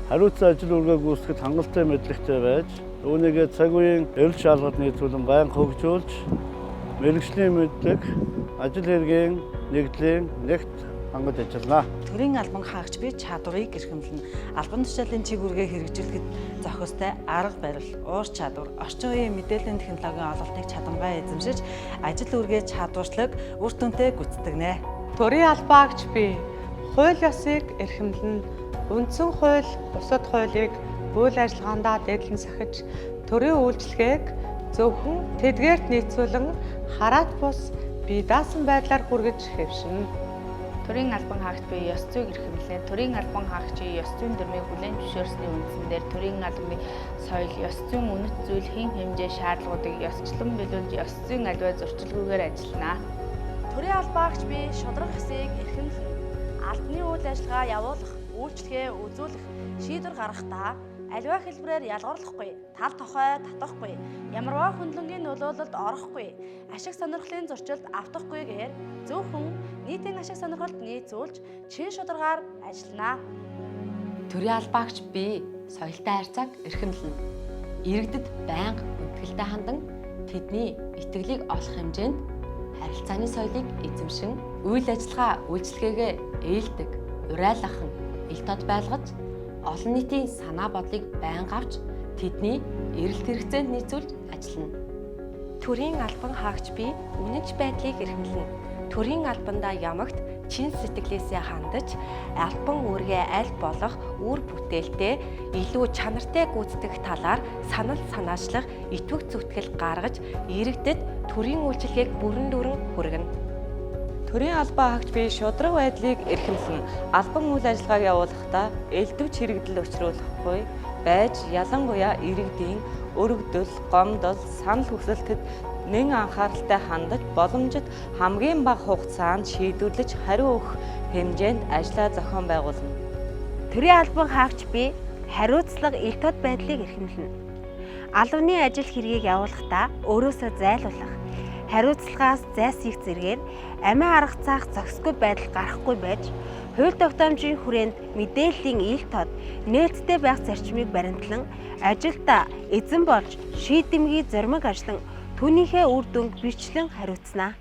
Хариуцсан ажил үргээ гүйцэтгэхэд хангалттай мэдлэгтэй байж, үүнийгээ цаг үеийн эрүүл шалгалт нийцүүлэн байнга хөгжүүлж, мэрэгжлийн мэдлэг, ажил хэргийн нэгдлийн нэгт хангаж ажиллана. Төрийн албан хаагч бие чадварыг эрхэмлэнэ. Албан тушаалын чиг үүргээ хэрэгжүүлэхэд зохистой арга барил, уур чадвар, орчин үеийн мэдээллийн технологийн ололтыг чадамжтай эзэмшиж, ажил үргээ чадварчлаг, үр дүнтэй гүйцэтгэнэ. Төрийн албаагч бие хууль ёсыг эрхэмлэнэ. Үндсэн хууль, бусад хуулийг үйл ажиллагаандаа дэдлэн сахиж, төрийн үйлчлэгийг зөвхөн тэдгээрт нийцүүлэн хараат бус бие даасан байдлаар хүргэж хэвшинэ. Төрийн албан хаагч бие ёс зүйг эрхэмлэнэ. Төрийн албан хаагчийн ёс зүйн дүрмийг бүлээн зөвшөөрсөний үндсээр төрийн албаны соёл, ёс зүйн үнэт зүйл, хэн хэмжээ шаардлагуудыг ёсчлон биелүүлж, ёс зүйн аливаа зөрчилгүйгээр ажиллана. Төрийн албаагч бие шударга хэсгийг эрхэмлэнэ. Албаны үйл ажиллагаа явуулах, үйлчлэгээ үзүүлэх, шийдвэр гаргахдаа аливаа хэлбэрээр ялгарлахгүй, тал тухай татахгүй, ямарваа хөндлөнгийн нөлөөлөлд орохгүй, ашиг сонирхлын зөрчилд автахгүйгээр зөвхөн нийтийн ашиг сонирхолд нийцүүлж, чин шударгаар ажиллана. Төрийн албаагч бие соёлтой харьцааг эрхэмлэнэ. Иргэдэд байнга хүндэтгэлтэй хандан тэдний итгэлийг олох хэмжээнд харилцааны соёлыг эзэмшин, үйл ажиллагаа үйлчлэгээгээ ээлдэг, урайлахан, ил тод байлгаж, олон нийтийн санаа бодлыг байнга авч тэдний эрэлт хэрэгцээнд нийцүүлж ажиллана. Төрийн албан хаагч бие үнэнч байдлыг эрхэмлэнэ. Төрийн албандаа ямагт чин сэтгэлээсээ хандаж, албан үүргээ аль болох үр бүтээлтэй, илүү чанартай гүйцэтгэх талаар санал санаачлах, итвэх зүтгэл гаргаж, иргэдэд төрийн үйлчилгээг бүрэн дүүрэн хүргэнэ. Төрийн албан хаагч бие шударга байдлыг эрхэмлэнэ. Албан үйл ажиллагааг явуулахдаа элдвч хэрэгдэл учруулахгүй байж, ялангуяа иргэдийн өргөдөл, гомдол, санал хүсэлтэд нэн анхааралтай хандаж, боломжит хамгийн бага хугацаанд шийдвэрлэж хариу өгөх хэмжээнд ажлаа зохион байгуулна. Төрийн албан хаагч бие хариуцлага ил тод байдлыг эрхэмлэнэ. Албаны ажил хэргийг явуулахдаа өөрөөсөө зайлуулах, хариуцлагаас зайлсхийх зэргээр амиа арга цаах зохисгүй байдал гарахгүй байж, хууль тогтоомжийн хүрээнд мэдээллийн ил тод нээлттэй байх зарчмыг баримтлан, ажилдаа эзэн болж шийдэмгий зоримог ажиллан түүнийхээ үр дүнд бичлэн хариуцна.